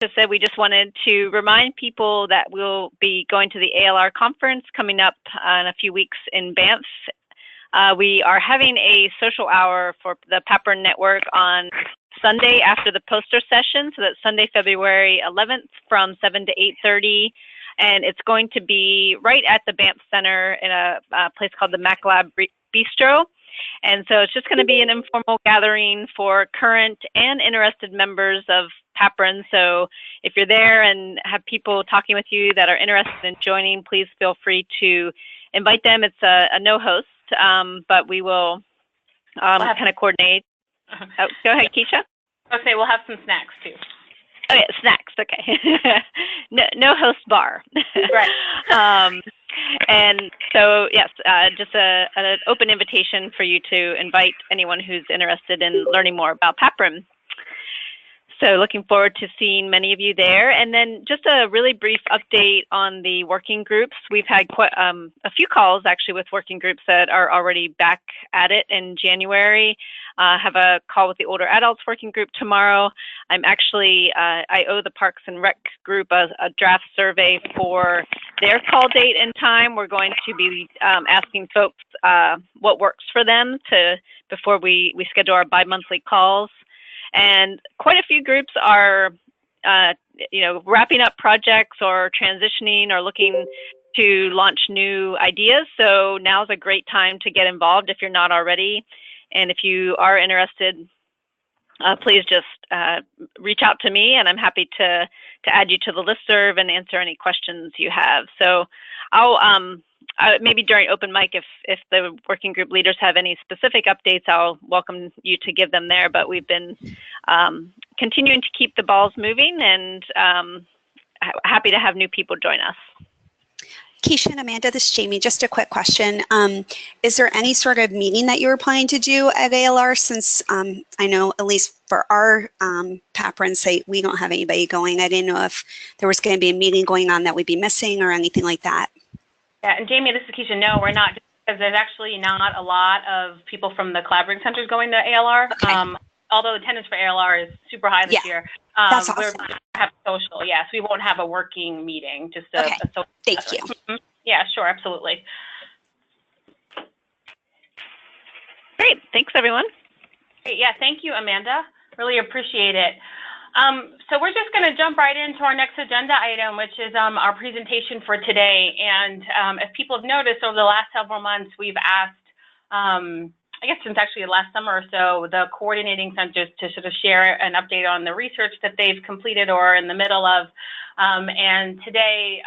Keisha said, we just wanted to remind people that we'll be going to the ALR conference coming up in a few weeks in Banff. We are having a social hour for the PAPRN network on Sunday after the poster session, so that's Sunday, February 11th from 7 to 8:30. And it's going to be right at the Banff Center in a place called the MacLab Bistro. And so it's just going to be an informal gathering for current and interested members of PAPRN. So if you're there and have people talking with you that are interested in joining, please feel free to invite them. It's a no host, but we will kind of coordinate. Oh, go ahead, Keisha. Okay, we'll have some snacks too. Oh yeah, snacks. Okay. no host bar. Right. And so yes, just an open invitation for you to invite anyone who's interested in learning more about PAPRN. So looking forward to seeing many of you there. And then just a really brief update on the working groups. We've had quite a few calls actually with working groups that are already back at it in January. Have a call with the older adults working group tomorrow. I'm actually, I owe the Parks and Rec group a draft survey for their call date and time. We're going to be asking folks what works for them before we schedule our bi-monthly calls. And quite a few groups are, wrapping up projects or transitioning or looking to launch new ideas. So now's a great time to get involved if you're not already. And if you are interested, please just reach out to me, and I'm happy to add you to the listserv and answer any questions you have. So I'll maybe during open mic, if the working group leaders have any specific updates, I'll welcome you to give them there. But we've been continuing to keep the balls moving, and happy to have new people join us. Keisha and Amanda, this is Jamie. Just a quick question. Is there any sort of meeting that you were planning to do at ALR, since I know at least for our PAPRN site, we don't have anybody going. I didn't know if there was going to be a meeting going on that we'd be missing or anything like that. Yeah, and Jamie, this is Keisha. No, we're not, because there's actually not a lot of people from the collaborating centers going to ALR. Okay. Although attendance for ALR is super high this year. That's awesome. We're going to have social, yes. We won't have a working meeting, just a social. Thank you. Yeah, sure, absolutely. Great, thanks everyone. Great. Yeah, thank you, Amanda. Really appreciate it. So we're just going to jump right into our next agenda item, which is our presentation for today. And if people have noticed, over the last several months, we've asked, I guess since actually last summer or so, the coordinating centers to sort of share an update on the research that they've completed or in the middle of. And today,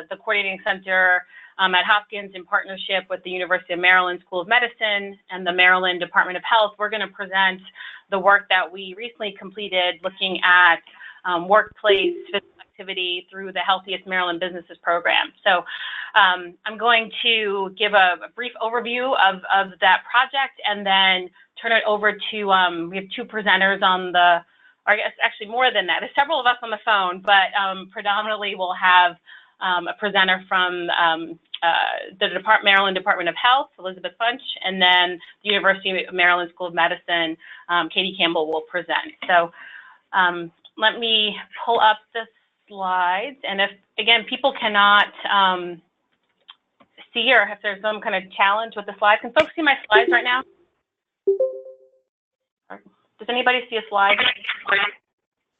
the coordinating center at Hopkins, in partnership with the University of Maryland School of Medicine and the Maryland Department of Health, we're going to present the work that we recently completed looking at workplace physical activity through the Healthiest Maryland Businesses program. So I'm going to give a brief overview of that project and then turn it over to, we have two presenters on the, or I guess actually more than that. There's several of us on the phone, but predominantly we'll have a presenter from the Maryland Department of Health, Elizabeth Bunch, and then the University of Maryland School of Medicine, Katie Campbell will present. So let me pull up the slides, and if, again, people cannot see, or if there's some kind of challenge with the slides, can folks see my slides right now? Does anybody see a slide?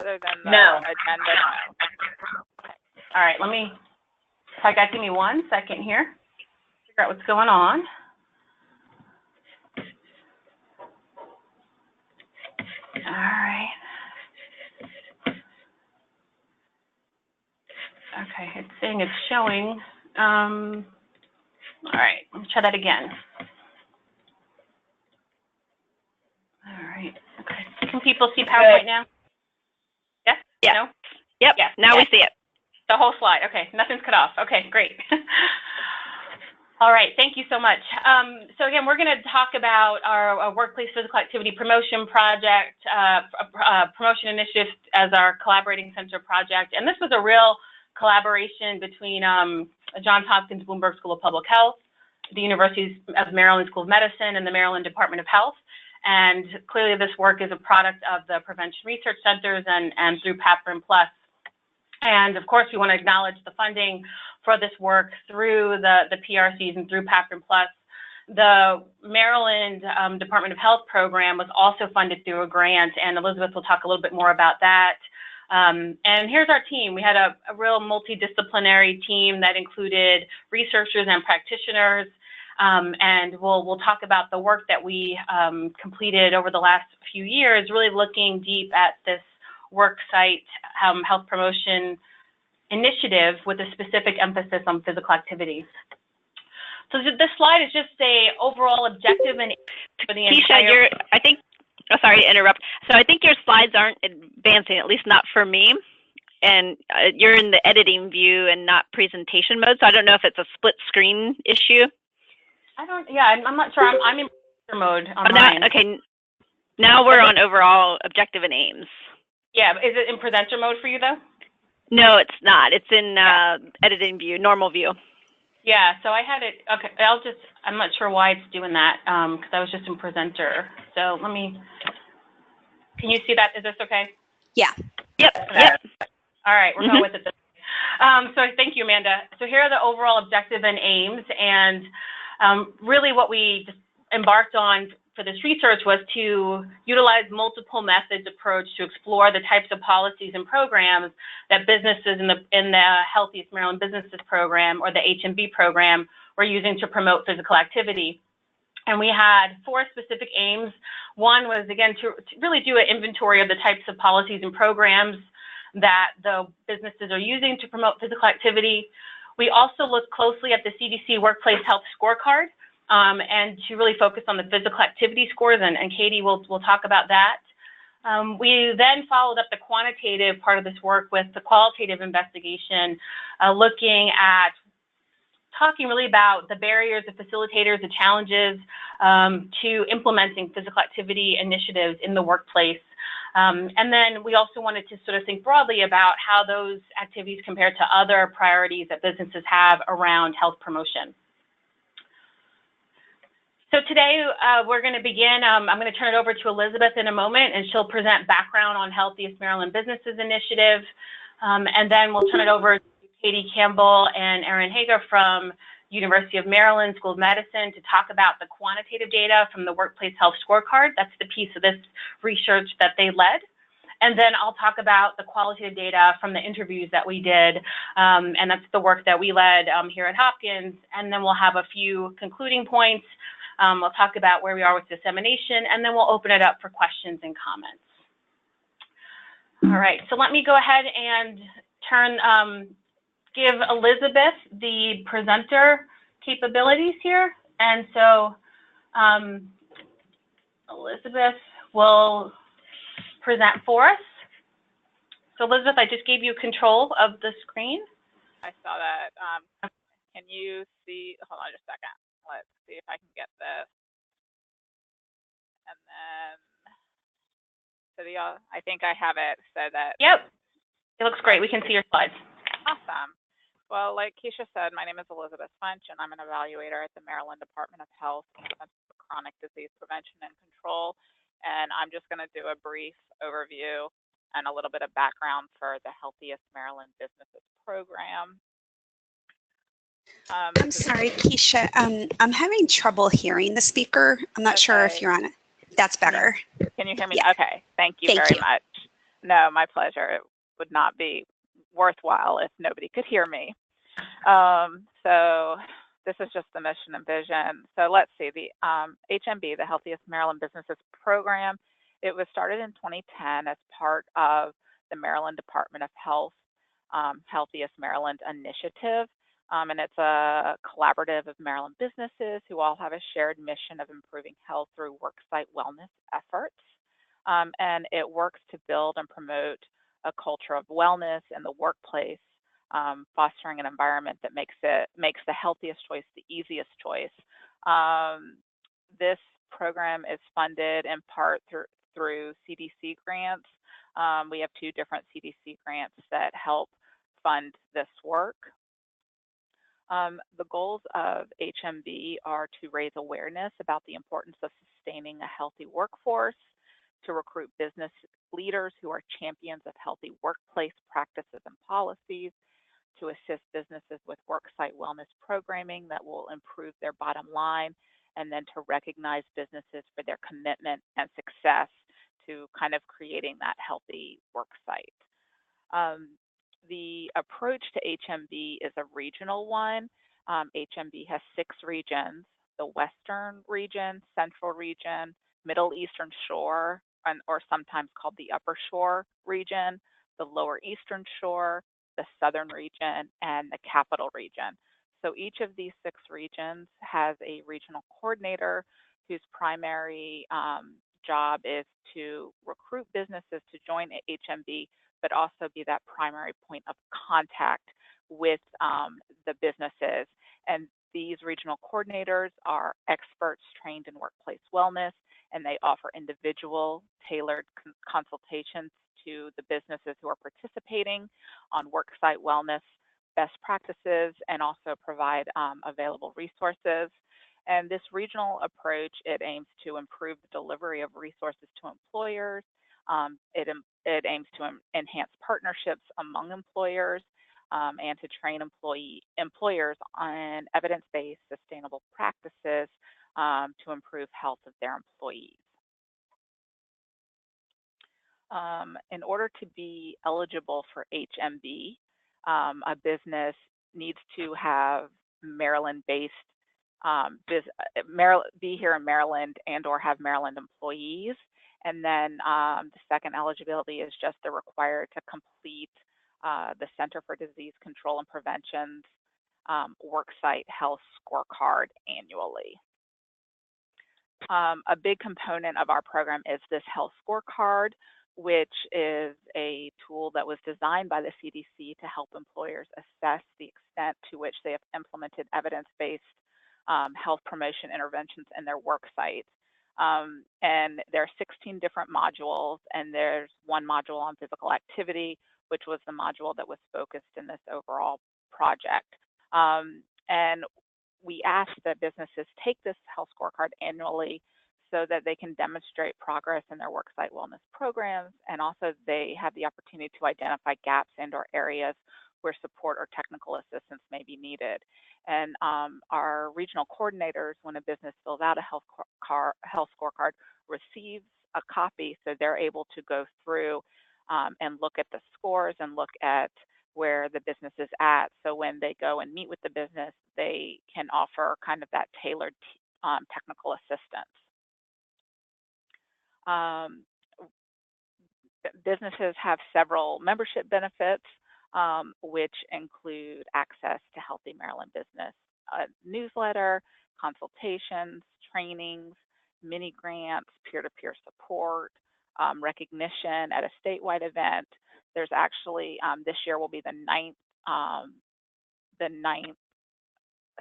Other than the no. agenda. Okay. All right, give me 1 second here, figure out what's going on. All right. Okay, it's saying it's showing. All right, let me try that again. All right, okay. Can people see PowerPoint now? Yes? Yeah. No? Yep, yes. Now we see it. The whole slide, okay, nothing's cut off. Okay, great. All right, thank you so much. So again, we're gonna talk about our workplace physical activity promotion project, promotion initiative as our collaborating center project. And this was a real collaboration between Johns Hopkins Bloomberg School of Public Health, the University of Maryland School of Medicine, and the Maryland Department of Health. And clearly this work is a product of the Prevention Research Centers and through PAPRN Plus. And of course, we want to acknowledge the funding for this work through the PRCs and through PAPRN Plus. The Maryland Department of Health program was also funded through a grant, and Elizabeth will talk a little bit more about that. And here's our team. We had a real multidisciplinary team that included researchers and practitioners, and we'll talk about the work that we completed over the last few years, really looking deep at this worksite health promotion initiative with a specific emphasis on physical activity. So this slide is just a overall objective and for the entire. Keisha, I think. Oh, sorry to interrupt. So I think your slides aren't advancing, at least not for me. And you're in the editing view and not presentation mode. So I don't know if it's a split screen issue. I'm not sure. I'm in presenter mode on mine. Okay. Now we're on overall objective and aims. Yeah, is it in presenter mode for you though? No, it's not. It's in editing view, normal view. Yeah, so I had it, okay, I'm not sure why it's doing that, because I was just in presenter. So can you see that? Is this okay? Yeah. Yep. All right, we're going with it this way. So thank you, Amanda. So here are the overall objective and aims, and really what we just embarked on for this research was to utilize multiple methods approach to explore the types of policies and programs that businesses in the Healthiest Maryland Businesses program, or the HMB program, were using to promote physical activity. And we had 4 specific aims. One was, again, to really do an inventory of the types of policies and programs that the businesses are using to promote physical activity. We also looked closely at the CDC Workplace Health Scorecard, and to really focus on the physical activity scores, and Katie will talk about that. We then followed up the quantitative part of this work with the qualitative investigation, talking really about the barriers, the facilitators, the challenges to implementing physical activity initiatives in the workplace. And then we also wanted to sort of think broadly about how those activities compare to other priorities that businesses have around health promotion. So today we're going to begin. I'm going to turn it over to Elizabeth in a moment, and she'll present background on Healthiest Maryland Businesses Initiative. And then we'll turn it over to Katie Campbell and Erin Hager from University of Maryland School of Medicine to talk about the quantitative data from the Workplace Health Scorecard. That's the piece of this research that they led. And then I'll talk about the qualitative data from the interviews that we did, and that's the work that we led here at Hopkins. And then we'll have a few concluding points. We'll talk about where we are with dissemination, and then we'll open it up for questions and comments. All right, so let me go ahead and give Elizabeth the presenter capabilities here. And so Elizabeth will present for us. So Elizabeth, I just gave you control of the screen. I saw that. Can you see, hold on just a second. Let's see if I can get this. And then, I think I have it so that. Yep, it looks great. We can see your slides. Awesome. Well, like Keisha said, my name is Elizabeth Funch, and I'm an evaluator at the Maryland Department of Health Center for Chronic Disease Prevention and Control. And I'm just going to do a brief overview and a little bit of background for the Healthiest Maryland Businesses program. I'm sorry, Keisha. I'm having trouble hearing the speaker. I'm not sure if you're on it. That's better. Can you hear me? Yeah. Okay. Thank you very much. No, my pleasure. It would not be worthwhile if nobody could hear me. So this is just the mission and vision. So let's see, the HMB, the Healthiest Maryland Businesses program, it was started in 2010 as part of the Maryland Department of Health Healthiest Maryland initiative. And it's a collaborative of Maryland businesses who all have a shared mission of improving health through worksite wellness efforts. And it works to build and promote a culture of wellness in the workplace, fostering an environment that makes the healthiest choice the easiest choice. This program is funded in part through CDC grants. We have 2 different CDC grants that help fund this work. The goals of HMB are to raise awareness about the importance of sustaining a healthy workforce, to recruit business leaders who are champions of healthy workplace practices and policies, to assist businesses with worksite wellness programming that will improve their bottom line, and then to recognize businesses for their commitment and success to kind of creating that healthy worksite. The approach to HMB is a regional one. HMB has 6 regions: the Western region, Central region, Middle Eastern Shore, or sometimes called the Upper Shore region, the Lower Eastern Shore, the Southern region, and the Capital region. So each of these 6 regions has a regional coordinator whose primary job is to recruit businesses to join HMB, but also be that primary point of contact with the businesses. And these regional coordinators are experts trained in workplace wellness, and they offer individual tailored consultations to the businesses who are participating on worksite wellness best practices, and also provide available resources. And this regional approach, it aims to improve the delivery of resources to employers. It aims to enhance partnerships among employers, and to train employers on evidence-based sustainable practices to improve health of their employees. In order to be eligible for HMB, a business needs to have Maryland-based, be here in Maryland and or have Maryland employees. And then the second eligibility is just they're required to complete the Center for Disease Control and Prevention's Worksite Health Scorecard annually. A big component of our program is this health scorecard, which is a tool that was designed by the CDC to help employers assess the extent to which they have implemented evidence-based health promotion interventions in their work sites. And there are 16 different modules, and there's one module on physical activity, which was the module that was focused in this overall project. And we ask that businesses take this health scorecard annually so that they can demonstrate progress in their worksite wellness programs, and also they have the opportunity to identify gaps and or areas where support or technical assistance may be needed. And our regional coordinators, when a business fills out a health scorecard, receives a copy, so they're able to go through and look at the scores and look at where the business is at. So when they go and meet with the business, they can offer kind of that tailored technical assistance. Businesses have several membership benefits, which include access to Healthy Maryland Business newsletter, consultations, trainings, mini grants, peer-to-peer support, recognition at a statewide event. There's actually, this year will be the ninth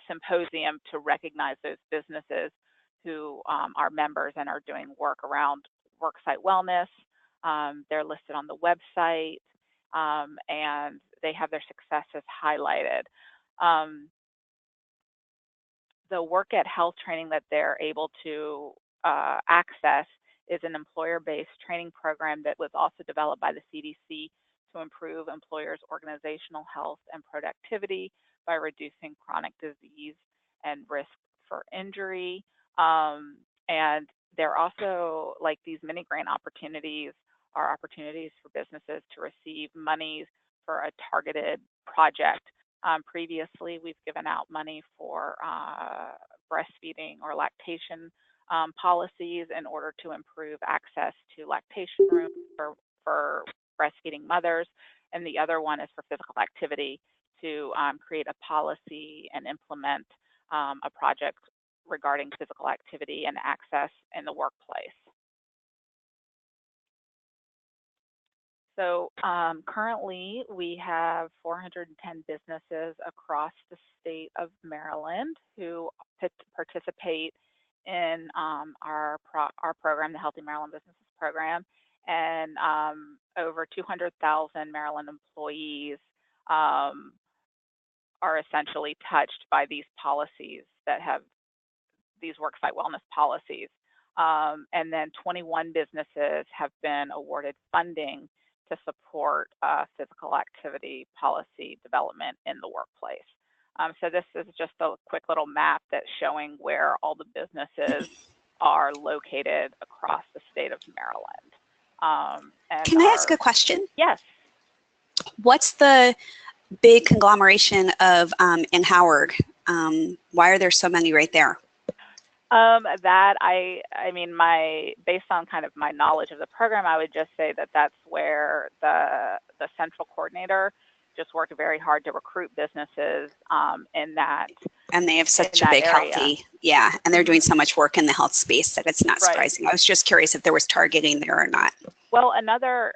symposium to recognize those businesses who are members and are doing work around worksite wellness. They're listed on the website, and they have their successes highlighted. The Work at Health training that they're able to access is an employer-based training program that was also developed by the CDC to improve employers' organizational health and productivity by reducing chronic disease and risk for injury. And they're also, like, these mini grant opportunities are opportunities for businesses to receive monies for a targeted project. Previously, we've given out money for breastfeeding or lactation policies in order to improve access to lactation rooms for breastfeeding mothers. And the other one is for physical activity, to create a policy and implement a project regarding physical activity and access in the workplace. So currently we have 410 businesses across the state of Maryland who participate in our program, the Healthy Maryland Businesses Program, and over 200,000 Maryland employees are essentially touched by these policies that have these worksite wellness policies. And then 21 businesses have been awarded funding to support physical activity policy development in the workplace. So this is just a quick little map that's showing where all the businesses are located across the state of Maryland. Can I ask a question? Yes. What's the big conglomeration of in Howard? Why are there so many right there? That I mean, based on kind of my knowledge of the program, I would just say that that's where the central coordinator just worked very hard to recruit businesses in that. And they have such a big healthy, yeah, and they're doing so much work in the health space that it's not surprising. Right. I was just curious if there was targeting there or not. Well, another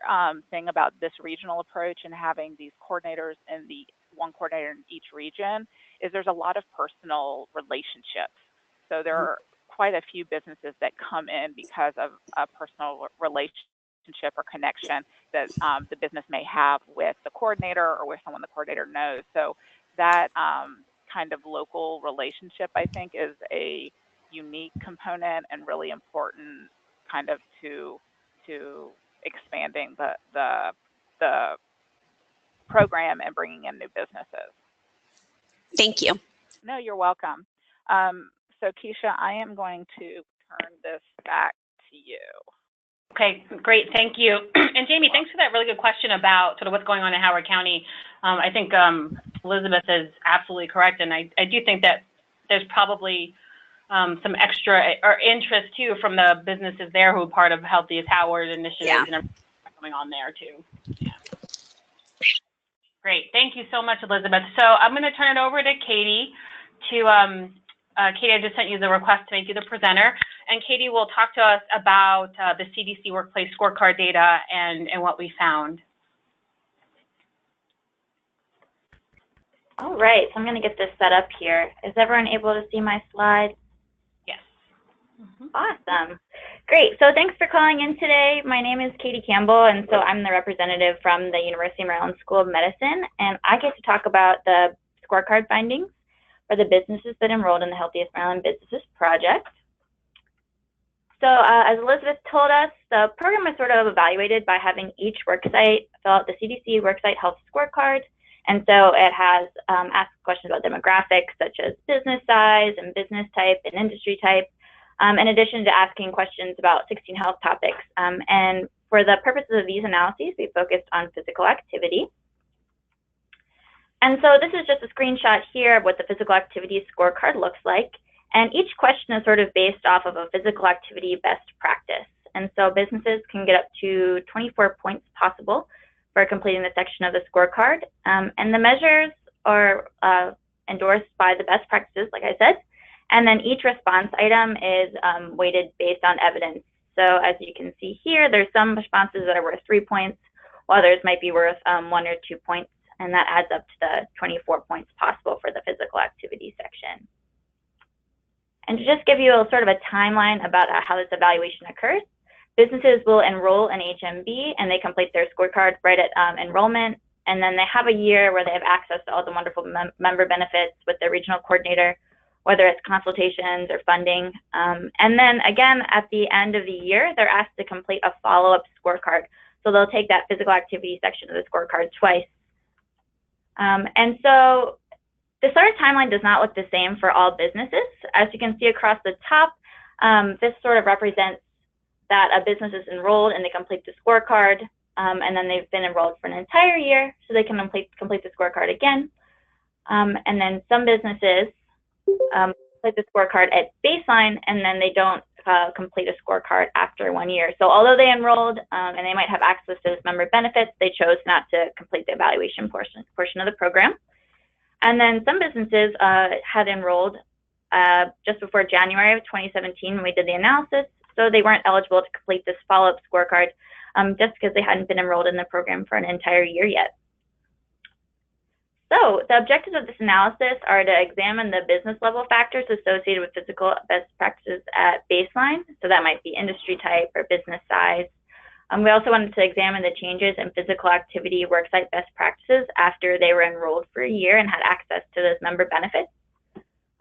thing about this regional approach and having these coordinators and the one coordinator in each region is there's a lot of personal relationships. So there are quite a few businesses that come in because of a personal relationship or connection that the business may have with the coordinator or with someone the coordinator knows. So that kind of local relationship, I think, is a unique component and really important kind of to expanding the program and bringing in new businesses. Thank you. No, you're welcome. So Keisha, I am going to turn this back to you. Okay, great, thank you. And Jamie, thanks for that really good question about sort of what's going on in Howard County. I think Elizabeth is absolutely correct, and I do think that there's probably some extra interest too from the businesses there who are part of Healthiest Howard initiatives and everything going on there too. Yeah. Great, thank you so much, Elizabeth. So I'm going to turn it over to Katie to Katie, I just sent you the request to make you the presenter, and Katie will talk to us about the CDC Workplace Scorecard data and what we found. All right, so I'm going to get this set up here. Is everyone able to see my slide? Yes. Awesome. Great, so thanks for calling in today. My name is Katie Campbell, and so I'm the representative from the University of Maryland School of Medicine, and I get to talk about the scorecard findings for the businesses that enrolled in the Healthiest Maryland Businesses Project. So as Elizabeth told us, the program is sort of evaluated by having each worksite fill out the CDC Worksite Health Scorecard. And so it has asked questions about demographics such as business size and business type and industry type, in addition to asking questions about 16 health topics. And for the purposes of these analyses, we focused on physical activity. And so this is just a screenshot here of what the physical activity scorecard looks like. And each question is sort of based off of a physical activity best practice. And so businesses can get up to 24 points possible for completing the section of the scorecard. And the measures are endorsed by the best practices, like I said. And then each response item is weighted based on evidence. So as you can see here, there's some responses that are worth 3 points, while others might be worth 1 or 2 points. And that adds up to the 24 points possible for the physical activity section. And to just give you a sort of a timeline about how this evaluation occurs, businesses will enroll in HMB and they complete their scorecard right at enrollment. And then they have a year where they have access to all the wonderful member benefits with their regional coordinator, whether it's consultations or funding. And then again, at the end of the year, they're asked to complete a follow-up scorecard. So they'll take that physical activity section of the scorecard twice. And so the sort of timeline does not look the same for all businesses. As you can see across the top, this sort of represents that a business is enrolled and they complete the scorecard, and then they've been enrolled for an entire year, so they can complete the scorecard again. And then some businesses complete the scorecard at baseline, and then they don't complete a scorecard after 1 year. So although they enrolled and they might have access to this member benefits, they chose not to complete the evaluation portion of the program. And then some businesses had enrolled just before January of 2017 when we did the analysis, so they weren't eligible to complete this follow-up scorecard just because they hadn't been enrolled in the program for an entire year yet. So the objectives of this analysis are to examine the business level factors associated with physical best practices at baseline. So that might be industry type or business size. We also wanted to examine the changes in physical activity worksite best practices after they were enrolled for a year and had access to those member benefits.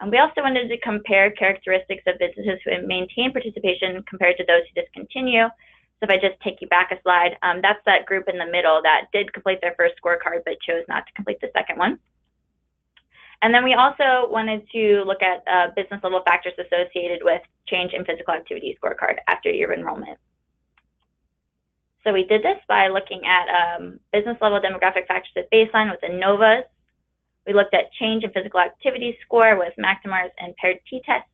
We also wanted to compare characteristics of businesses who maintain participation compared to those who discontinue. So if I just take you back a slide, that's that group in the middle that did complete their first scorecard but chose not to complete the second one. And then we also wanted to look at business level factors associated with change in physical activity scorecard after year of enrollment. So we did this by looking at business level demographic factors at baseline with ANOVAs. We looked at change in physical activity score with Maximars and paired t-tests.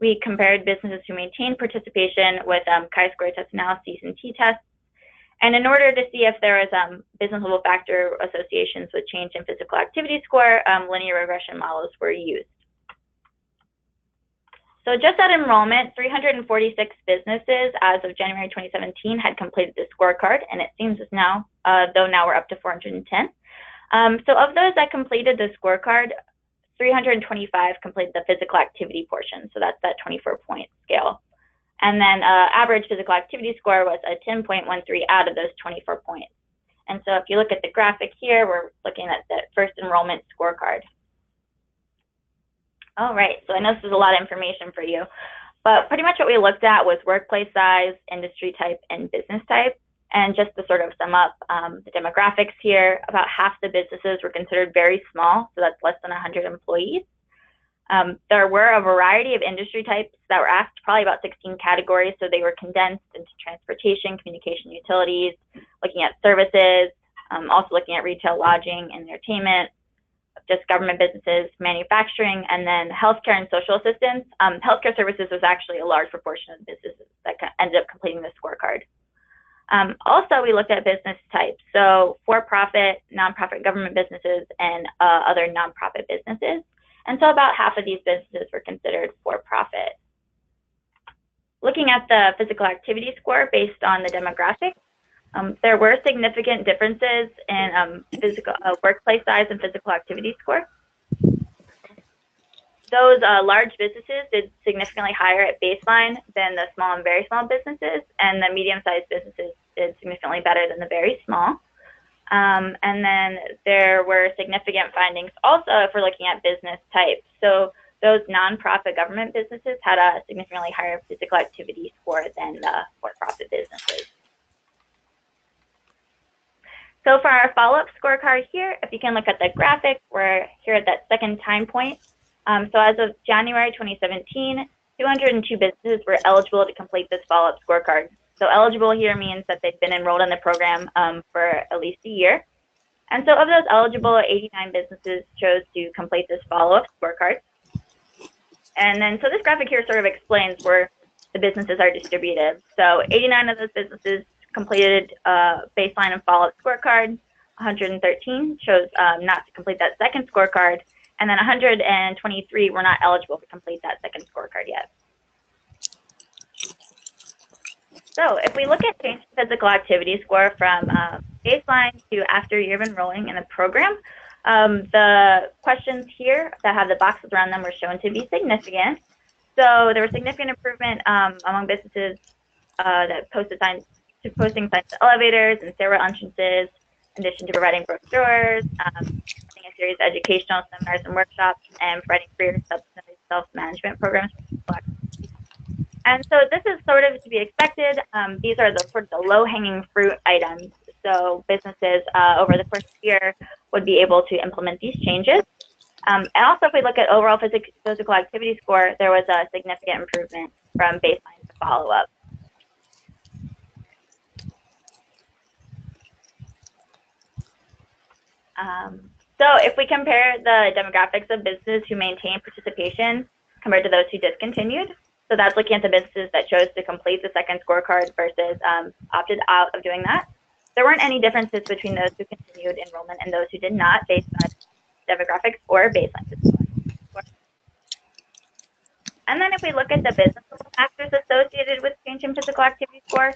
We compared businesses who maintained participation with chi-square test analyses and t-tests. And in order to see if there was business level factor associations with change in physical activity score, linear regression models were used. So just at enrollment, 346 businesses as of January 2017 had completed the scorecard, and it seems as now, though now we're up to 410. So of those that completed the scorecard, 325 completed the physical activity portion, so that's that 24-point scale. And then average physical activity score was a 10.13 out of those 24 points. And so if you look at the graphic here, we're looking at the first enrollment scorecard. All right, so I know this is a lot of information for you, but pretty much what we looked at was workplace size, industry type, and business type. And just to sort of sum up the demographics here, about half the businesses were considered very small, so that's less than 100 employees. There were a variety of industry types that were asked, probably about 16 categories, so they were condensed into transportation, communication, utilities, looking at services, also looking at retail, lodging, and entertainment, just government businesses, manufacturing, and then healthcare and social assistance. Healthcare services was actually a large proportion of businesses that ended up completing the scorecard. Also, we looked at business types, so for-profit, nonprofit government businesses, and other nonprofit businesses. And so about half of these businesses were considered for-profit. Looking at the physical activity score based on the demographics, there were significant differences in physical workplace size and physical activity score. Those large businesses did significantly higher at baseline than the small and very small businesses, and the medium-sized businesses did significantly better than the very small. And then there were significant findings also if we're looking at business type. So those nonprofit government businesses had a significantly higher physical activity score than the for-profit businesses. So for our follow-up scorecard here, if you can look at the graphic, we're here at that second time point. So as of January 2017, 202 businesses were eligible to complete this follow-up scorecard. So eligible here means that they've been enrolled in the program for at least a year. And so of those eligible, 89 businesses chose to complete this follow-up scorecard. And then so this graphic here sort of explains where the businesses are distributed. So 89 of those businesses completed baseline and follow-up scorecard. 113 chose not to complete that second scorecard. And then 123 were not eligible to complete that second scorecard yet. So if we look at change in physical activity score from baseline to after a year of enrolling in the program, the questions here that have the boxes around them were shown to be significant. So there was significant improvement among businesses that posted signs to posting signs to elevators and stairwell entrances, in addition to providing brochures, running a series of educational seminars and workshops, and providing free or subsidized self-management programs. And so this is sort of to be expected. These are the sort of the low-hanging fruit items. So businesses over the course of the year would be able to implement these changes. And also, if we look at overall physical activity score, there was a significant improvement from baseline to follow-up. So if we compare the demographics of businesses who maintained participation compared to those who discontinued, so that's looking at the businesses that chose to complete the second scorecard versus opted out of doing that, there weren't any differences between those who continued enrollment and those who did not based on demographics or baseline physical activity score. And then if we look at the business level factors associated with change in physical activity score,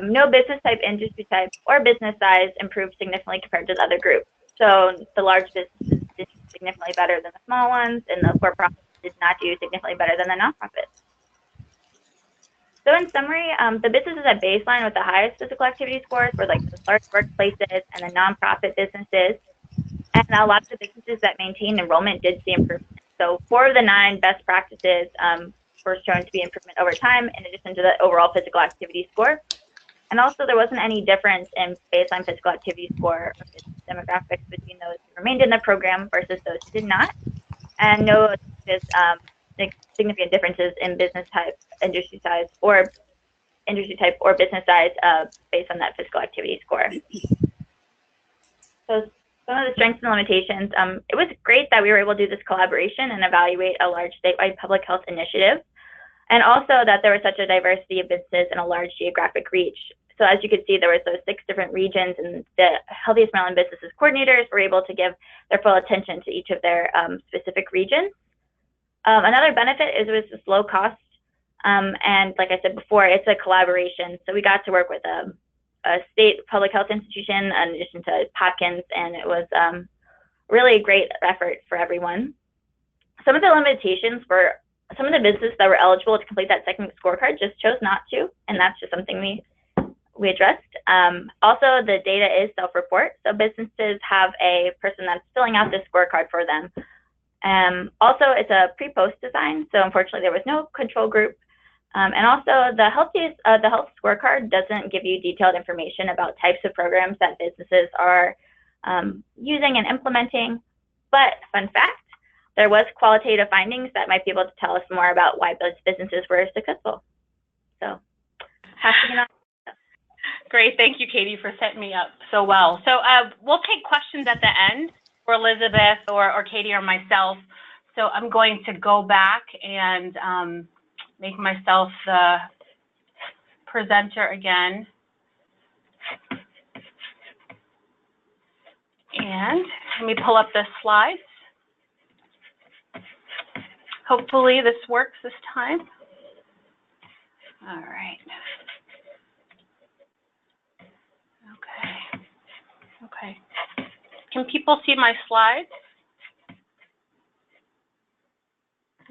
no business type, industry type, or business size improved significantly compared to the other groups. So the large businesses did significantly better than the small ones, and the for-profits did not do significantly better than the nonprofits. So in summary, the businesses at baseline with the highest physical activity scores were like the large workplaces and the nonprofit businesses. And a lot of the businesses that maintained enrollment did see improvement. So 4 of the 9 best practices were shown to be improvement over time, in addition to the overall physical activity score. And also, there wasn't any difference in baseline physical activity score or demographics between those who remained in the program versus those who did not, and no significant differences in business type, industry type, or business size based on that physical activity score. So some of the strengths and limitations, it was great that we were able to do this collaboration and evaluate a large statewide public health initiative, and also that there was such a diversity of businesses and a large geographic reach. So as you could see, there was those 6 different regions, and the Healthiest Maryland Businesses coordinators were able to give their full attention to each of their specific regions. Another benefit is it was just low cost, and like I said before, it's a collaboration. So we got to work with a state public health institution in addition to PAPRN, and it was really a great effort for everyone. Some of the limitations for some of the businesses that were eligible to complete that second scorecard just chose not to, and that's just something we addressed. Also, the data is self-report, so businesses have a person that's filling out this scorecard for them. Also, it's a pre-post design, so unfortunately there was no control group. And also, the health scorecard doesn't give you detailed information about types of programs that businesses are using and implementing. But fun fact, there was qualitative findings that might be able to tell us more about why those businesses were successful. So, passing it on. Great, thank you, Katie, for setting me up so well. So we'll take questions at the end for Elizabeth or Katie or myself. So I'm going to go back and make myself the presenter again. And let me pull up the slides. Hopefully this works this time. All right. Okay. Can people see my slides?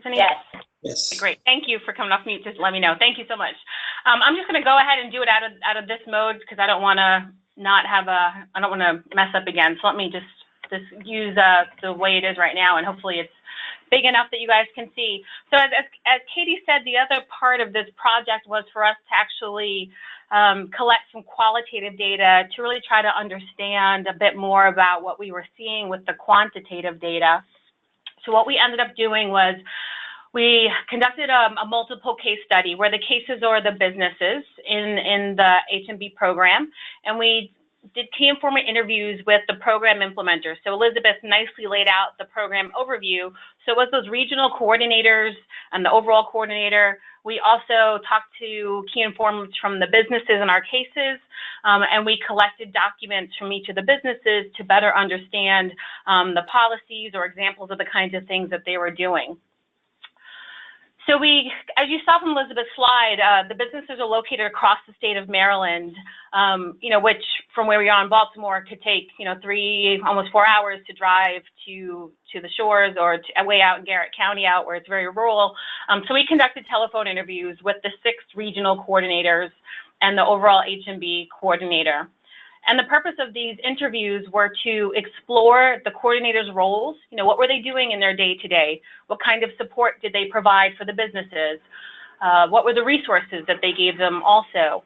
Yes. Yes. Great. Thank you for coming off mute. Just let me know. Thank you so much. I'm just going to go ahead and do it out of this mode because I don't want to I don't want to mess up again. So let me just use the way it is right now, and hopefully it's big enough that you guys can see. So as Katie said, the other part of this project was for us to actually collect some qualitative data to really try to understand a bit more about what we were seeing with the quantitative data. So what we ended up doing was we conducted a multiple case study where the cases are the businesses in the HMB program, and we did key informant interviews with the program implementers. So Elizabeth nicely laid out the program overview. So it was those regional coordinators and the overall coordinator. We also talked to key informants from the businesses in our cases, and we collected documents from each of the businesses to better understand the policies or examples of the kinds of things that they were doing. So as you saw from Elizabeth's slide, the businesses are located across the state of Maryland, which from where we are in Baltimore could take, 3, almost 4 hours to drive to the shores or way out in Garrett County out where it's very rural. So we conducted telephone interviews with the 6 regional coordinators and the overall HMB coordinator. And the purpose of these interviews were to explore the coordinators' roles. What were they doing in their day-to-day? What kind of support did they provide for the businesses? What were the resources that they gave them also?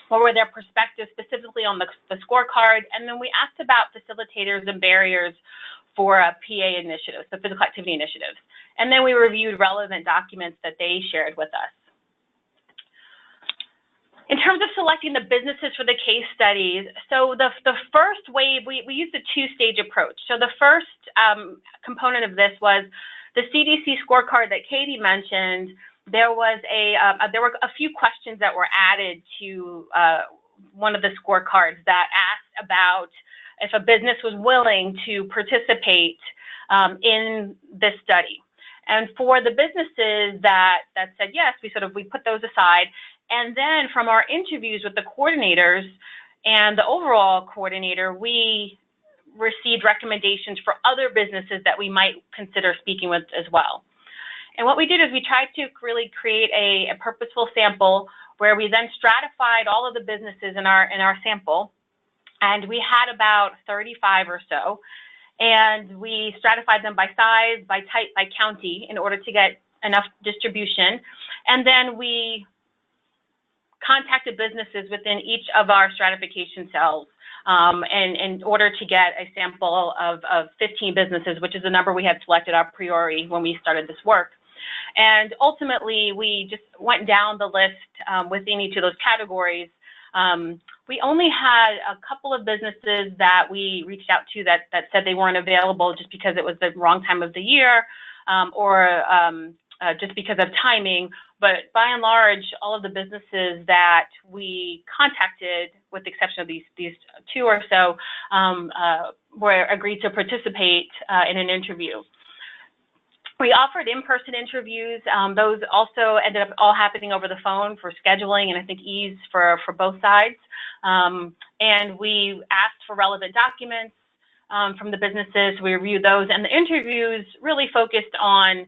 What were their perspectives specifically on the scorecard? And then we asked about facilitators and barriers for PA initiatives, the physical activity initiatives. And then we reviewed relevant documents that they shared with us. In terms of selecting the businesses for the case studies, so the first wave, we used a 2-stage approach. So the first component of this was the CDC scorecard that Katie mentioned. There were a few questions that were added to one of the scorecards that asked about if a business was willing to participate in this study. And for the businesses that said yes, we put those aside. And then from our interviews with the coordinators and the overall coordinator, we received recommendations for other businesses that we might consider speaking with as well. And what we did is we tried to really create a purposeful sample where we then stratified all of the businesses in our sample. And we had about 35 or so. and we stratified them by size, by type, by county in order to get enough distribution. And then we contacted businesses within each of our stratification cells in order to get a sample of 15 businesses, which is the number we had selected a priori when we started this work. And ultimately, we just went down the list within each of those categories. We only had a couple of businesses that we reached out to that said they weren't available just because it was the wrong time of the year or just because of timing. But by and large, all of the businesses that we contacted, with the exception of these two or so, were agreed to participate in an interview. We offered in-person interviews. Those also ended up all happening over the phone for scheduling and I think ease for both sides. And we asked for relevant documents from the businesses. We reviewed those, and the interviews really focused on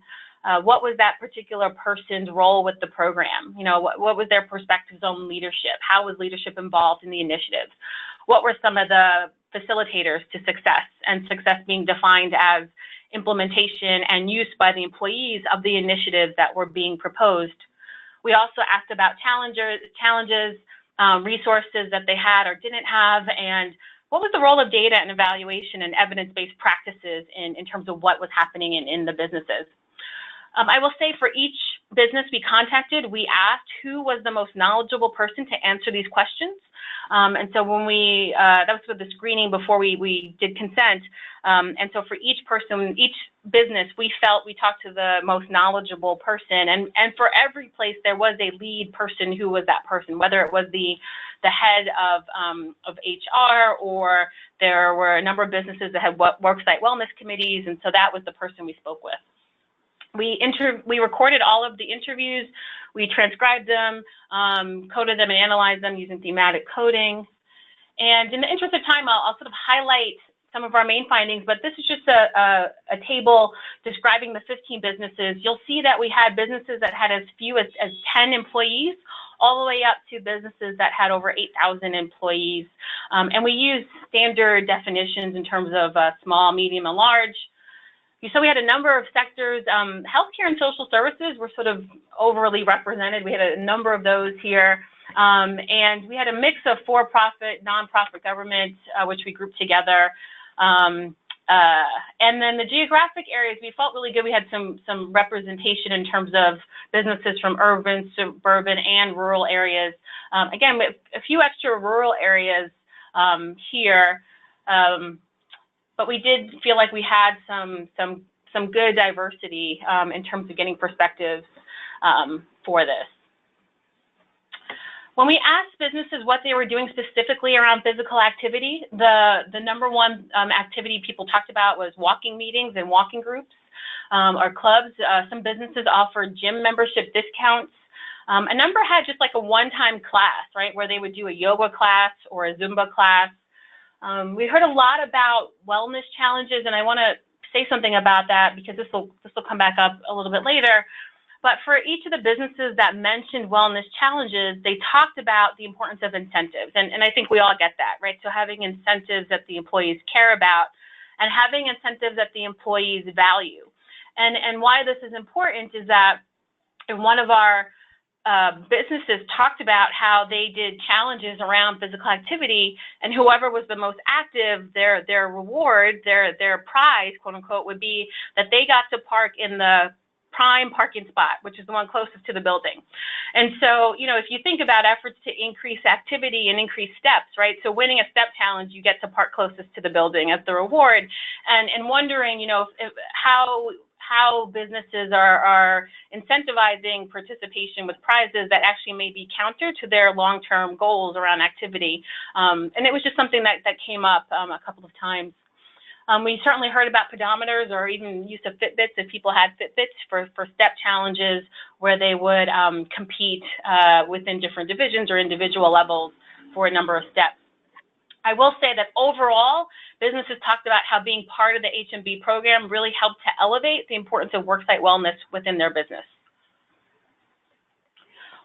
what was that particular person's role with the program? You know, what was their perspectives on leadership? How was leadership involved in the initiative? What were some of the facilitators to success, and success being defined as implementation and use by the employees of the initiatives that were being proposed. We also asked about challenges, resources that they had or didn't have, and what was the role of data and evaluation and evidence-based practices in terms of what was happening in the businesses. I will say for each business we contacted, we asked who was the most knowledgeable person to answer these questions. And so when we, that was with the screening before we did consent. And so for each person, each business, we felt we talked to the most knowledgeable person. And for every place, there was a lead person who was that person, whether it was the head of HR, or there were a number of businesses that had worksite wellness committees. And so that was the person we spoke with. We recorded all of the interviews, we transcribed them, coded them and analyzed them using thematic coding. And in the interest of time, I'll sort of highlight some of our main findings, but this is just a table describing the 15 businesses. You'll see that we had businesses that had as few as 10 employees, all the way up to businesses that had over 8,000 employees. And we used standard definitions in terms of small, medium, and large. So we had a number of sectors. Healthcare and social services were sort of overly represented. We had a number of those here. And we had a mix of for-profit, nonprofit government, which we grouped together. And then the geographic areas, we felt really good. We had some representation in terms of businesses from urban, suburban, and rural areas. Again, a few extra rural areas here. But we did feel like we had some good diversity in terms of getting perspectives for this. When we asked businesses what they were doing specifically around physical activity, the number one activity people talked about was walking meetings and walking groups or clubs. Some businesses offered gym membership discounts. A number had just like a one-time class, right, where they would do a yoga class or a Zumba class. We heard a lot about wellness challenges, and I want to say something about that because this will come back up a little bit later. But for each of the businesses that mentioned wellness challenges, they talked about the importance of incentives, and I think we all get that, right? So having incentives that the employees care about, and having incentives that the employees value. And why this is important is that in one of our businesses talked about how they did challenges around physical activity, and whoever was the most active, their reward, their prize, quote unquote, would be that they got to park in the prime parking spot, which is the one closest to the building. And so, you know, if you think about efforts to increase activity and increase steps, right? So winning a step challenge, you get to park closest to the building as the reward. And wondering, you know, how businesses are incentivizing participation with prizes that actually may be counter to their long-term goals around activity. And it was just something that came up a couple of times. We certainly heard about pedometers or even use of Fitbits if people had Fitbits for step challenges where they would compete within different divisions or individual levels for a number of steps. I will say that overall, businesses talked about how being part of the H&B program really helped to elevate the importance of worksite wellness within their business.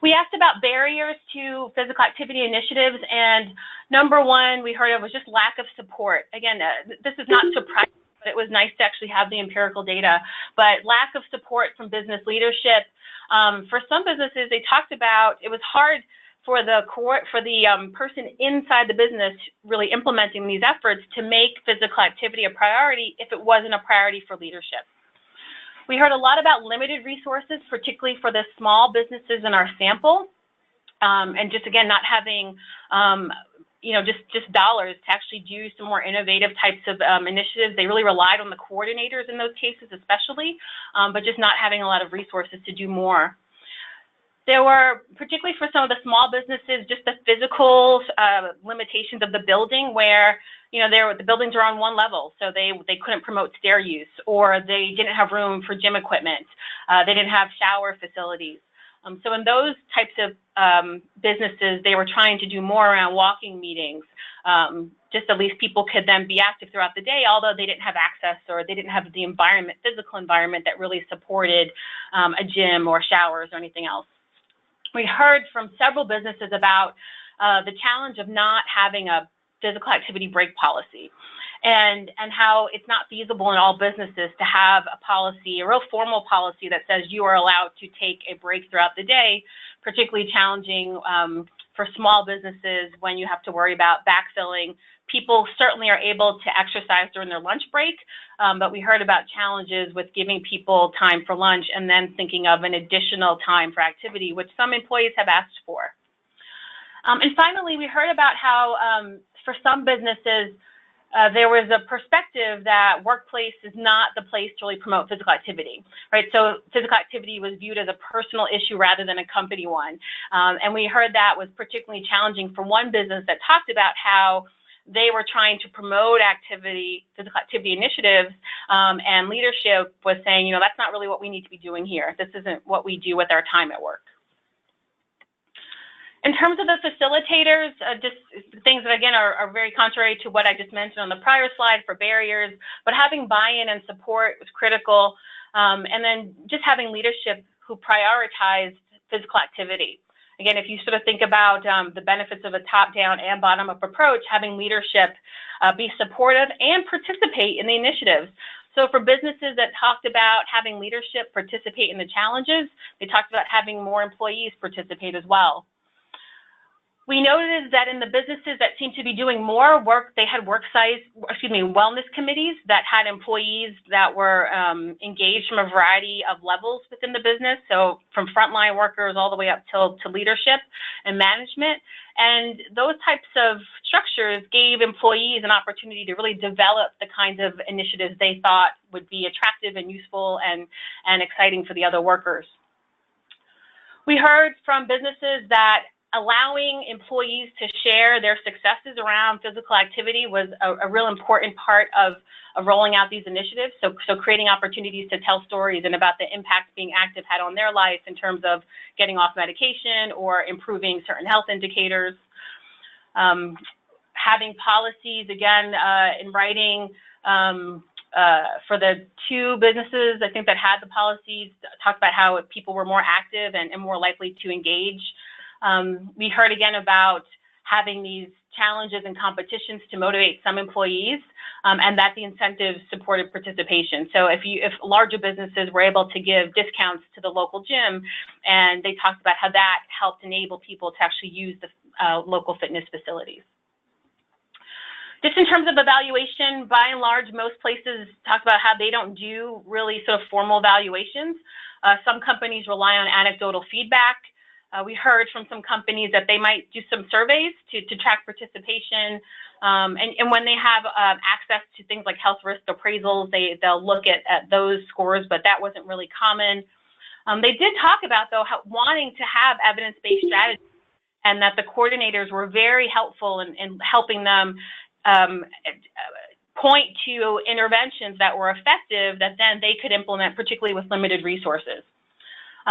We asked about barriers to physical activity initiatives, and number one we heard of was just lack of support. Again, this is not surprising but it was nice to actually have the empirical data. But lack of support from business leadership. For some businesses, they talked about it was hard for the person inside the business really implementing these efforts to make physical activity a priority if it wasn't a priority for leadership. We heard a lot about limited resources, particularly for the small businesses in our sample, and just again not having just dollars to actually do some more innovative types of initiatives. They really relied on the coordinators in those cases especially, but just not having a lot of resources to do more. There were, particularly for some of the small businesses, just the physical limitations of the building where, the buildings are on one level, so they couldn't promote stair use, or they didn't have room for gym equipment. They didn't have shower facilities. So in those types of businesses, they were trying to do more around walking meetings, just at least people could then be active throughout the day, although they didn't have access or they didn't have the physical environment that really supported a gym or showers or anything else. We heard from several businesses about the challenge of not having a physical activity break policy, and how it's not feasible in all businesses to have a policy, a real formal policy that says you are allowed to take a break throughout the day, particularly challenging for small businesses when you have to worry about backfilling. People certainly are able to exercise during their lunch break, but we heard about challenges with giving people time for lunch and then thinking of an additional time for activity, which some employees have asked for. And finally, we heard about how for some businesses, there was a perspective that workplace is not the place to really promote physical activity, right? So physical activity was viewed as a personal issue rather than a company one. And we heard that was particularly challenging for one business that talked about how they were trying to promote physical activity initiatives, and leadership was saying, that's not really what we need to be doing here. This isn't what we do with our time at work. In terms of the facilitators, just things that, again, are very contrary to what I just mentioned on the prior slide for barriers, but having buy-in and support was critical, and then just having leadership who prioritized physical activity. Again, if you sort of think about the benefits of a top-down and bottom-up approach, having leadership be supportive and participate in the initiatives. So for businesses that talked about having leadership participate in the challenges, they talked about having more employees participate as well. We noted that in the businesses that seemed to be doing more work, they had wellness committees that had employees that were engaged from a variety of levels within the business. So from frontline workers all the way up to leadership and management. And those types of structures gave employees an opportunity to really develop the kinds of initiatives they thought would be attractive and useful and exciting for the other workers. We heard from businesses that allowing employees to share their successes around physical activity was a real important part of rolling out these initiatives. So creating opportunities to tell stories and about the impact being active had on their life in terms of getting off medication or improving certain health indicators. Having policies, again, in writing for the two businesses, I think, that had the policies, talked about how people were more active and more likely to engage. We heard again about having these challenges and competitions to motivate some employees, and that the incentives supported participation. So if larger businesses were able to give discounts to the local gym, and they talked about how that helped enable people to actually use the local fitness facilities. Just in terms of evaluation, by and large, most places talk about how they don't do really sort of formal evaluations. Some companies rely on anecdotal feedback. We heard from some companies that they might do some surveys to track participation. And when they have access to things like health risk appraisals, they'll look at those scores, but that wasn't really common. They did talk about, though, wanting to have evidence-based strategies, and that the coordinators were very helpful in helping them point to interventions that were effective that then they could implement, particularly with limited resources.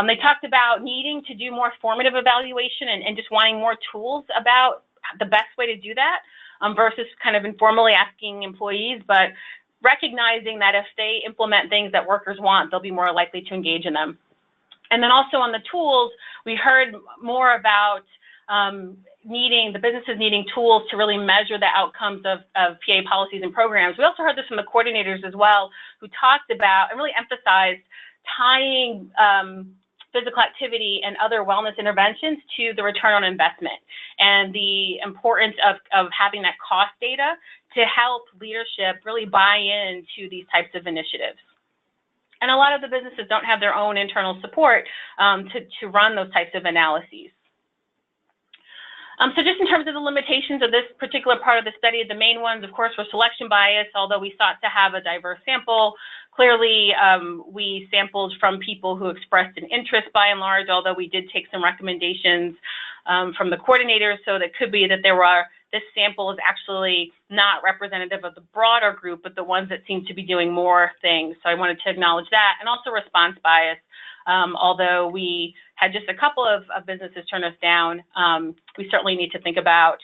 They talked about needing to do more formative evaluation and just wanting more tools about the best way to do that versus kind of informally asking employees, but recognizing that if they implement things that workers want, they'll be more likely to engage in them. And then also on the tools, we heard more about the businesses needing tools to really measure the outcomes of PA policies and programs. We also heard this from the coordinators as well, who talked about and really emphasized tying physical activity and other wellness interventions to the return on investment and the importance of having that cost data to help leadership really buy into these types of initiatives. And a lot of the businesses don't have their own internal support to run those types of analyses. So just in terms of the limitations of this particular part of the study, the main ones, of course, were selection bias, although we sought to have a diverse sample. Clearly, we sampled from people who expressed an interest by and large, although we did take some recommendations from the coordinators, so that could be that this sample is actually not representative of the broader group, but the ones that seem to be doing more things. So I wanted to acknowledge that, and also response bias. Although we had just a couple of businesses turn us down, we certainly need to think about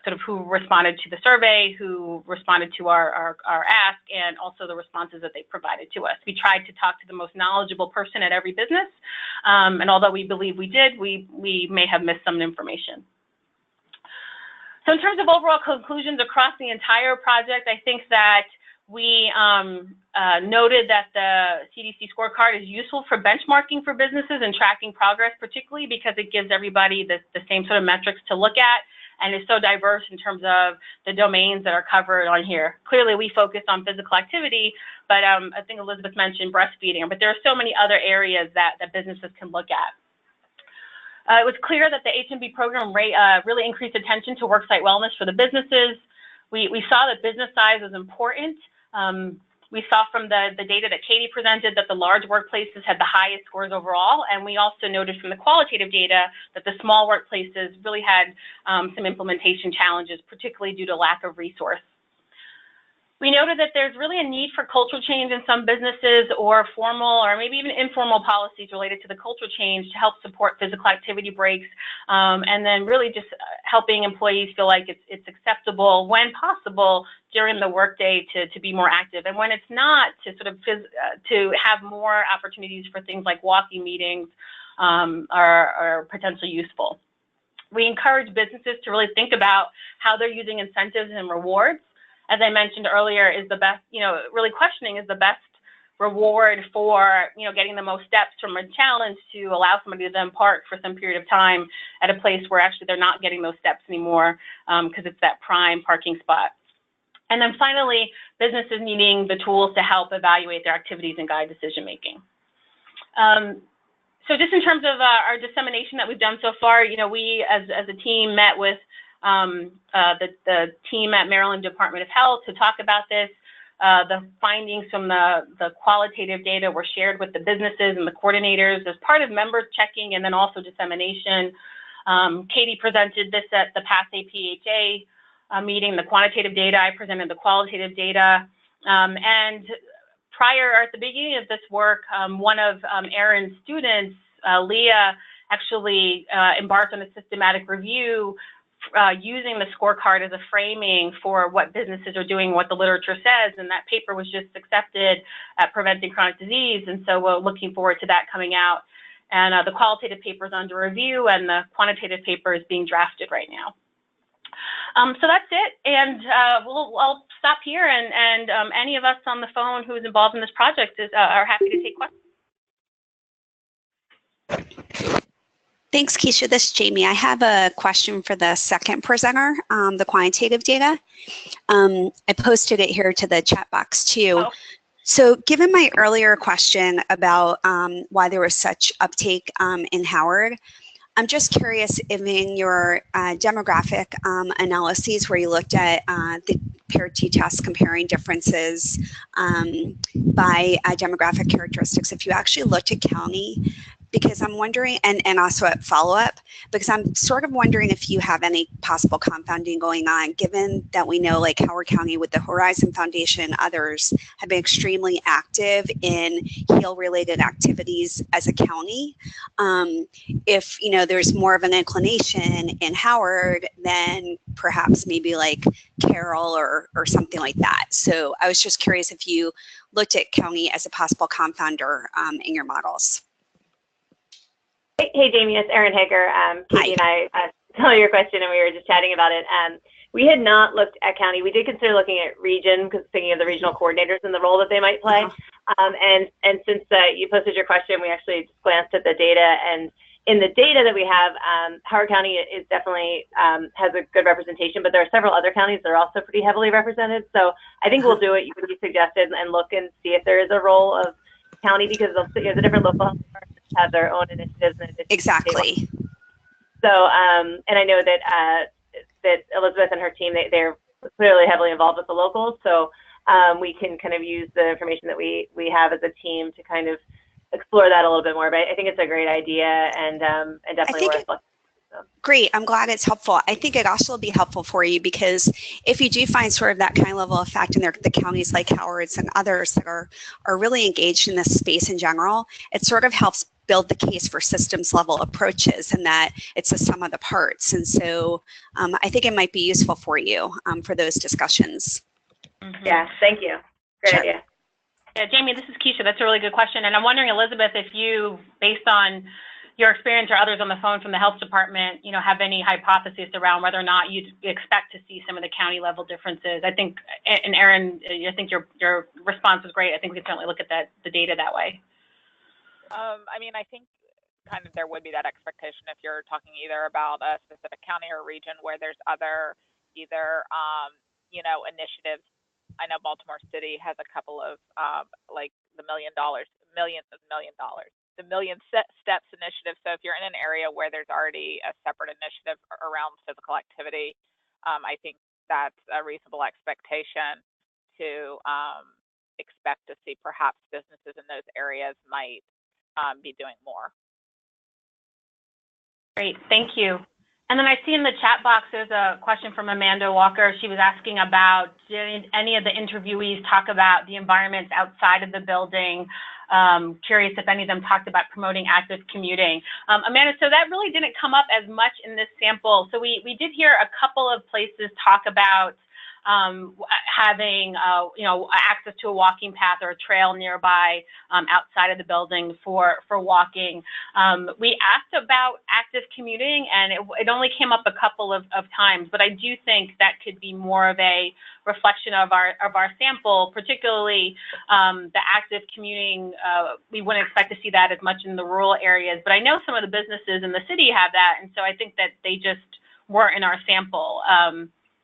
sort of who responded to the survey, who responded to our ask, and also the responses that they provided to us. We tried to talk to the most knowledgeable person at every business, and although we believe we did, we may have missed some information. So in terms of overall conclusions across the entire project, I think that we noted that the CDC scorecard is useful for benchmarking for businesses and tracking progress, particularly because it gives everybody the same sort of metrics to look at, and is so diverse in terms of the domains that are covered on here. Clearly, we focus on physical activity, but I think Elizabeth mentioned breastfeeding, but there are so many other areas that businesses can look at. It was clear that the HMB program really increased attention to worksite wellness for the businesses. We saw that business size was important. We saw from the data that Katie presented that the large workplaces had the highest scores overall, and we also noted from the qualitative data that the small workplaces really had some implementation challenges, particularly due to lack of resource. We noted that there's really a need for cultural change in some businesses, or formal or maybe even informal policies related to the cultural change to help support physical activity breaks, and then really just helping employees feel like it's acceptable when possible during the workday to be more active, and when it's not, to sort of to have more opportunities for things like walking meetings are potentially useful. We encourage businesses to really think about how they're using incentives and rewards. As I mentioned earlier, is the best, really questioning is the best reward for, getting the most steps from a challenge to allow somebody to then park for some period of time at a place where actually they're not getting those steps anymore because it's that prime parking spot. And then finally, businesses needing the tools to help evaluate their activities and guide decision making. So just in terms of our dissemination that we've done so far, we as a team met with the team at Maryland Department of Health to talk about this. The findings from the qualitative data were shared with the businesses and the coordinators as part of members checking and then also dissemination. Katie presented this at the past APHA meeting, the quantitative data. I presented the qualitative data. And at the beginning of this work, one of Erin's students, Leah, actually embarked on a systematic review using the scorecard as a framing for what businesses are doing, what the literature says, and that paper was just accepted at Preventing Chronic Disease, and so we're looking forward to that coming out. And the qualitative paper is under review, and the quantitative paper is being drafted right now. So that's it, and I'll stop here, and any of us on the phone who is involved in this project are happy to take questions. Thanks, Keisha. This is Jamie. I have a question for the second presenter, the quantitative data. I posted it here to the chat box too. Oh. So given my earlier question about why there was such uptake in Howard, I'm just curious if in your demographic analyses where you looked at the paired t-test comparing differences by demographic characteristics, if you actually looked at county, because I'm wondering, and also at follow-up, because I'm sort of wondering if you have any possible confounding going on, given that we know like Howard County with the Horizon Foundation and others have been extremely active in HEAL-related activities as a county. If, there's more of an inclination in Howard than perhaps maybe like Carroll or something like that. So I was just curious if you looked at county as a possible confounder in your models. Hey, Jamie, it's Erin Hager. Katie and I saw your question, and we were just chatting about it. We had not looked at county. We did consider looking at region, because thinking of the regional coordinators and the role that they might play. And since you posted your question, we actually just glanced at the data. And in the data that we have, Howard County is definitely has a good representation, but there are several other counties that are also pretty heavily represented. So I think we'll do what you suggested and look and see if there is a role of county, because the different local health departments have their own initiatives. Exactly. So, and I know that that Elizabeth and her team, they're clearly heavily involved with the locals. So we can kind of use the information that we have as a team to kind of explore that a little bit more. But I think it's a great idea, and definitely worth looking. Great. I'm glad it's helpful. I think it also will be helpful for you, because if you do find sort of that kind of level of effect in the counties like Howard's and others that are really engaged in this space in general, it sort of helps build the case for systems level approaches, and that it's a sum of the parts. And so I think it might be useful for you for those discussions. Yeah, thank you. Great idea. Yeah, Jamie, this is Keisha. That's a really good question. And I'm wondering, Elizabeth, if you, based on your experience or others on the phone from the health department, have any hypotheses around whether or not you'd expect to see some of the county level differences. I think, and Erin, I think your response was great. I think we can certainly look at the data that way. I mean, I think kind of there would be that expectation if you're talking either about a specific county or region where there's other either, initiatives. I know Baltimore City has a couple of like the $1 million Steps initiative. So if you're in an area where there's already a separate initiative around physical activity, I think that's a reasonable expectation to expect to see perhaps businesses in those areas might be doing more. Great, thank you. And then I see in the chat box there's a question from Amanda Walker. She was asking about, did any of the interviewees talk about the environments outside of the building? Curious if any of them talked about promoting active commuting. Amanda, so that really didn't come up as much in this sample. So we did hear a couple of places talk about having access to a walking path or a trail nearby outside of the building for walking. We asked about active commuting, and it only came up a couple of times, but I do think that could be more of a reflection of our sample, particularly the active commuting. We wouldn't expect to see that as much in the rural areas, but I know some of the businesses in the city have that, and so I think that they just weren't in our sample.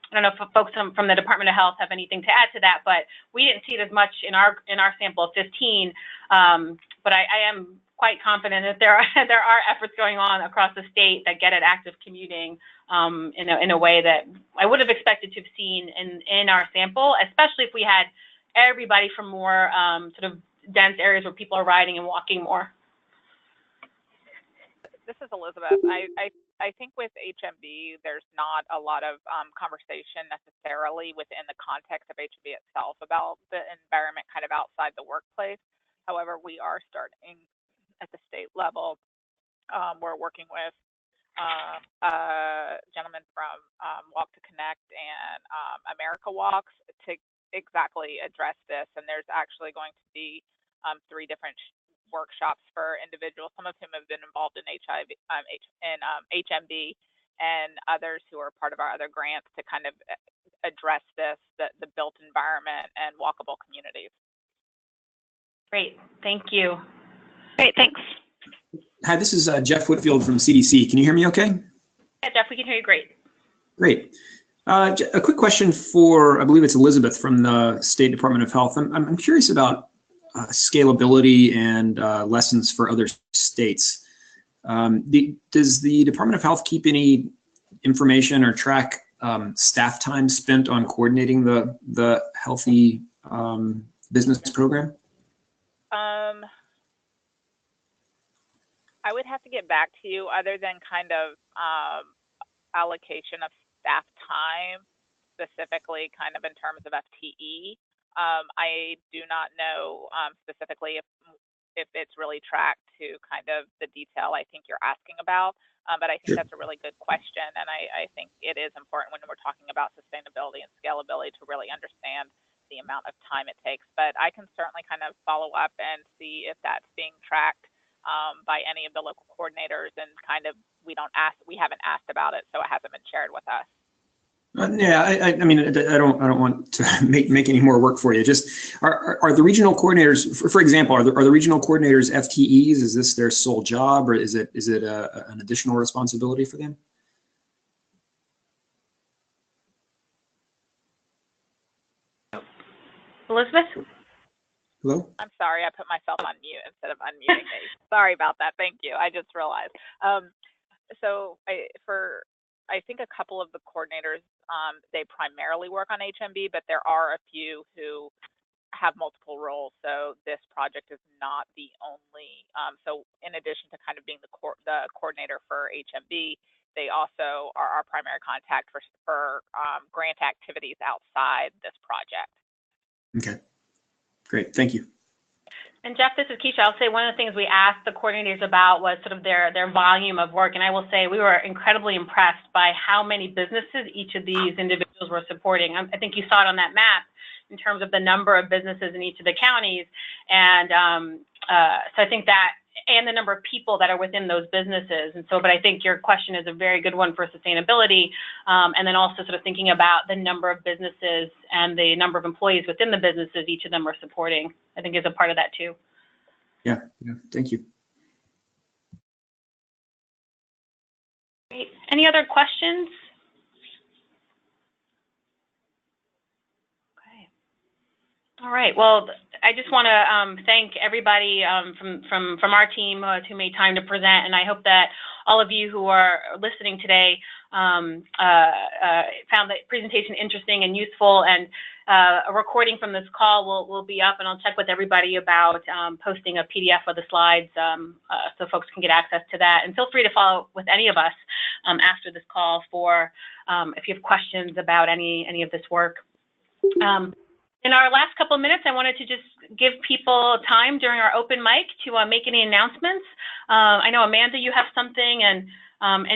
I don't know if folks from the Department of Health have anything to add to that, but we didn't see it as much in our sample of 15. But I am quite confident that there are efforts going on across the state that get at active commuting in a way that I would have expected to have seen in our sample, especially if we had everybody from more sort of dense areas where people are riding and walking more. This is Elizabeth. I think with HMB, there's not a lot of conversation necessarily within the context of HMB itself about the environment kind of outside the workplace. However, we are starting at the state level. We're working with a gentleman from Walk to Connect and America Walks to exactly address this. And there's actually going to be 3 different workshops for individuals, some of whom have been involved in HMB, and others who are part of our other grants to kind of address this, the built environment and walkable communities. Great, thank you. Great, thanks. Hi, this is Jeff Whitfield from CDC. Can you hear me okay? Yeah, Jeff, we can hear you great. Great. A quick question for, I believe it's Elizabeth from the State Department of Health. I'm curious about scalability and lessons for other states. Does the Department of Health keep any information or track staff time spent on coordinating the healthy business program? I would have to get back to you, other than kind of allocation of staff time, specifically kind of in terms of FTE. I do not know specifically if it's really tracked to kind of the detail I think you're asking about, but I think that's a really good question, and I think it is important when we're talking about sustainability and scalability to really understand the amount of time it takes. But I can certainly kind of follow up and see if that's being tracked by any of the local coordinators, and kind of we haven't asked about it, so it hasn't been shared with us. Yeah, I mean, I don't want to make any more work for you. Just are the regional coordinators, for example, are the regional coordinators FTEs? Is this their sole job, or is it an additional responsibility for them? Elizabeth? Hello? I'm sorry, I put myself on mute instead of unmuting me. Sorry about that. Thank you. I just realized. So I think a couple of the coordinators, they primarily work on HMB, but there are a few who have multiple roles. So this project is not the only. So in addition to kind of being the coordinator for HMB, they also are our primary contact for grant activities outside this project. Okay, great, thank you. And Jeff, this is Keisha. I'll say one of the things we asked the coordinators about was sort of their volume of work. And I will say we were incredibly impressed by how many businesses each of these individuals were supporting. I think you saw it on that map in terms of the number of businesses in each of the counties. And so I think that, and the number of people that are within those businesses. And so, but I think your question is a very good one for sustainability. And then also sort of thinking about the number of businesses and the number of employees within the businesses each of them are supporting, I think is a part of that too. Yeah, thank you. Great. Any other questions? Okay. All right. Well, I just want to thank everybody from our team who made time to present, and I hope that all of you who are listening today found the presentation interesting and useful. And a recording from this call will be up, and I'll check with everybody about posting a PDF of the slides so folks can get access to that. And feel free to follow with any of us after this call for if you have questions about any of this work. In our last couple of minutes, I wanted to just give people time during our open mic to make any announcements. I know, Amanda, you have something, and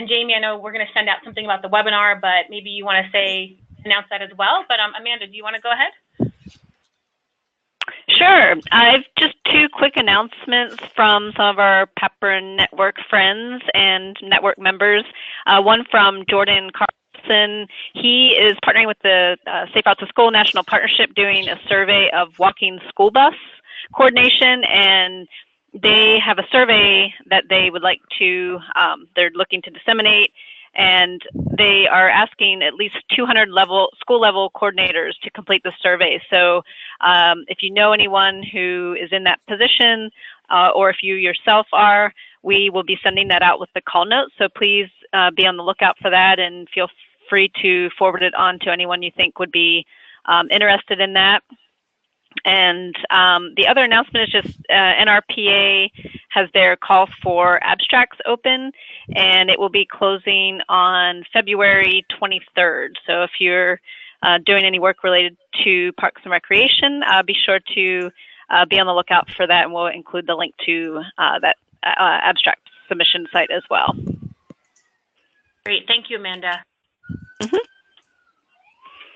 Jamie, I know we're going to send out something about the webinar, but maybe you want to announce that as well. But Amanda, do you want to go ahead? Sure. I've just two quick announcements from some of our PAPRN network friends and network members. One from Jordan Carlson. He is partnering with the Safe Routes to School National Partnership, doing a survey of walking school bus coordination, and they have a survey that they would like to, they're looking to disseminate, and they are asking at least 200 school level coordinators to complete the survey. So if you know anyone who is in that position, or if you yourself are, we will be sending that out with the call notes. So please be on the lookout for that, and feel free to forward it on to anyone you think would be interested in that. And the other announcement is just NRPA has their call for abstracts open, and it will be closing on February 23rd. So if you're doing any work related to Parks and Recreation, be sure to be on the lookout for that, and we'll include the link to that abstract submission site as well. Great, thank you, Amanda. Mm-hmm.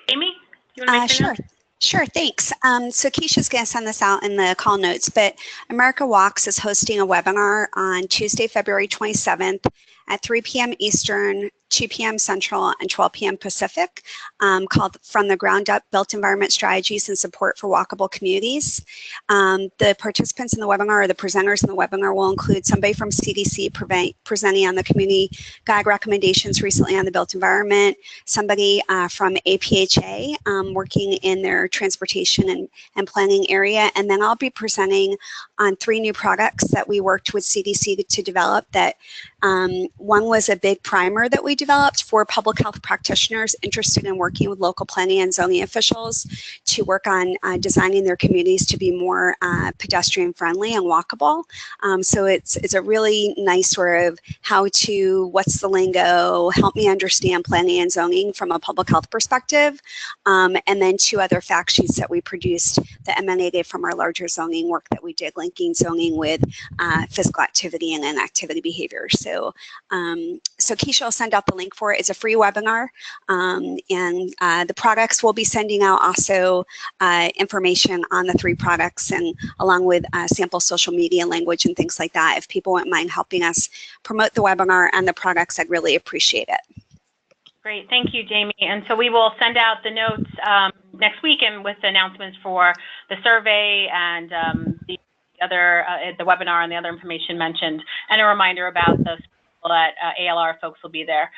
Amy, you want to make Sure, thanks. So Keisha's going to send this out in the call notes, but America Walks is hosting a webinar on Tuesday, February 27th at 3 p.m. Eastern, 2 p.m. Central, and 12 p.m. Pacific, called From the Ground Up, Built Environment Strategies and Support for Walkable Communities. The participants in the webinar, or the presenters in the webinar, will include somebody from CDC presenting on the community guide recommendations recently on the built environment, somebody from APHA working in their transportation and planning area, and then I'll be presenting on 3 new products that we worked with CDC to develop. That one was a big primer that we developed for public health practitioners interested in working with local planning and zoning officials to work on designing their communities to be more pedestrian friendly and walkable. So it's a really nice sort of how to, what's the lingo, help me understand planning and zoning from a public health perspective. And then 2 other fact sheets that we produced that emanated from our larger zoning work that we did, linking zoning with physical activity and inactivity behavior. So also. So Keisha will send out the link for it. It's a free webinar, and the products, we'll be sending out also information on the 3 products, and along with sample social media language and things like that. If people wouldn't mind helping us promote the webinar and the products, I'd really appreciate it. Great, thank you, Jamie. And so we will send out the notes next week, and with announcements for the survey and the webinar and the other information mentioned, and a reminder about the people at ALR folks will be there.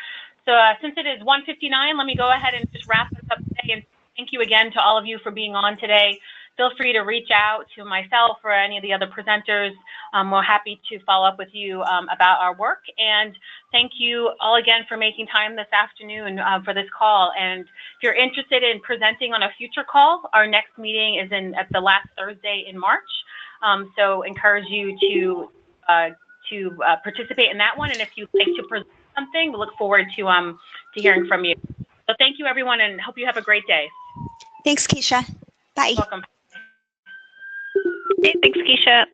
So since it is 1:59, let me go ahead and just wrap this up today. And thank you again to all of you for being on today. Feel free to reach out to myself or any of the other presenters. We're happy to follow up with you about our work. And thank you all again for making time this afternoon for this call. And if you're interested in presenting on a future call, our next meeting is at the last Thursday in March. So encourage you to participate in that one. And if you'd like to present something, we look forward to hearing from you. So thank you, everyone, and hope you have a great day. Thanks, Keisha. Bye. You're welcome. Hey, thanks, Keisha.